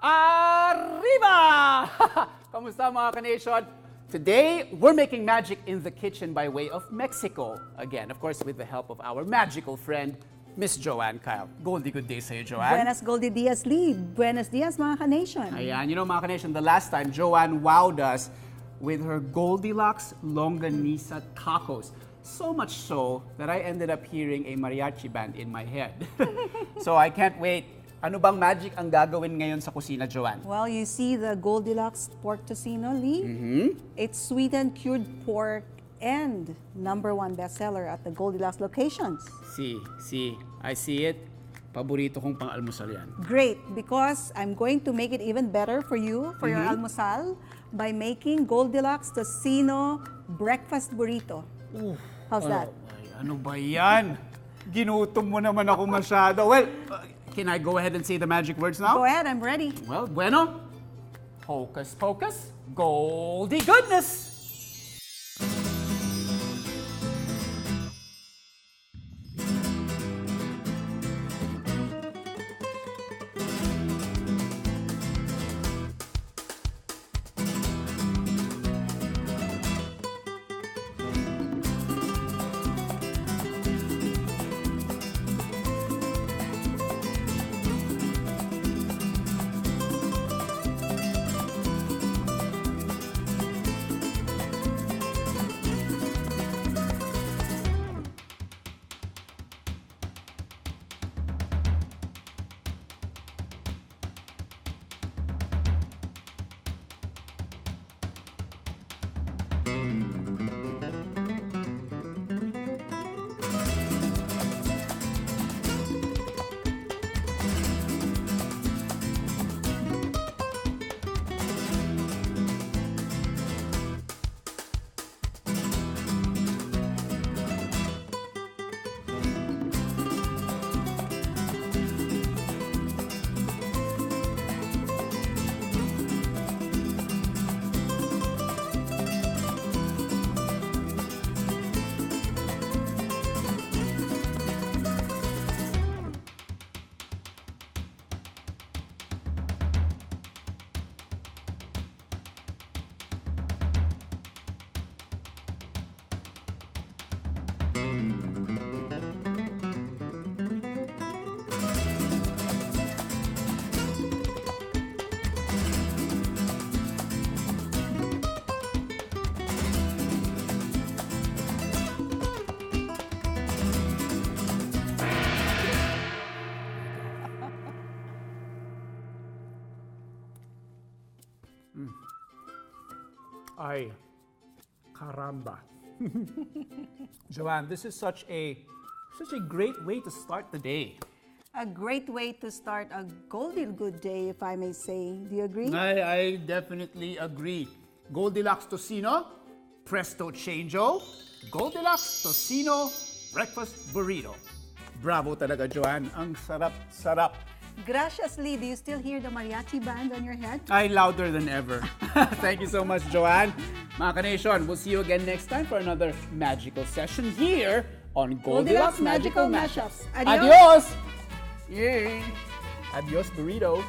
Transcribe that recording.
Arriba! Kamusta mga ka-nation? Today, we're making magic in the kitchen by way of Mexico. Again, of course, with the help of our magical friend, Miss Joanne Kyle. Goldie, good day sa'yo, Joanne. Buenas Goldie Diaz Lee. Buenos dias mga ka-nation. Ayan, you know mga ka-nation, the last time, Joanne wowed us with her Goldilocks Longanisa tacos. So much so that I ended up hearing a mariachi band in my head. So I can't wait. Ano bang magic ang gagawin ngayon sa kusina, Joanne? Well, you see the Goldilocks pork tocino, Lee? It's sweetened cured pork and #1 bestseller at the Goldilocks locations. I see it. Paborito kong pang-almusal yan. Great, because I'm going to make it even better for you, for your almusal, by making Goldilocks tocino breakfast burrito. How's that? Ano ba yan? Ginutom mo naman ako masyado. Well, can I go ahead and say the magic words now? Go ahead, I'm ready. Well, bueno. Hocus pocus, Goldie goodness! Ay, caramba. Joanne, this is such a great way to start the day. A great way to start a Goldie good day, if I may say. Do you agree? I definitely agree. Goldilocks tocino, presto changeo, Goldilocks tocino breakfast burrito. Bravo talaga, Joanne. Ang sarap-sarap. Gracias, Lee. Do you still hear the mariachi band on your head? Ay, louder than ever. Thank you so much, Joanne. Mga ka-nation, we'll see you again next time for another magical session here on Goldilocks Magical Mashups. Adios! Yay! Adios, burrito.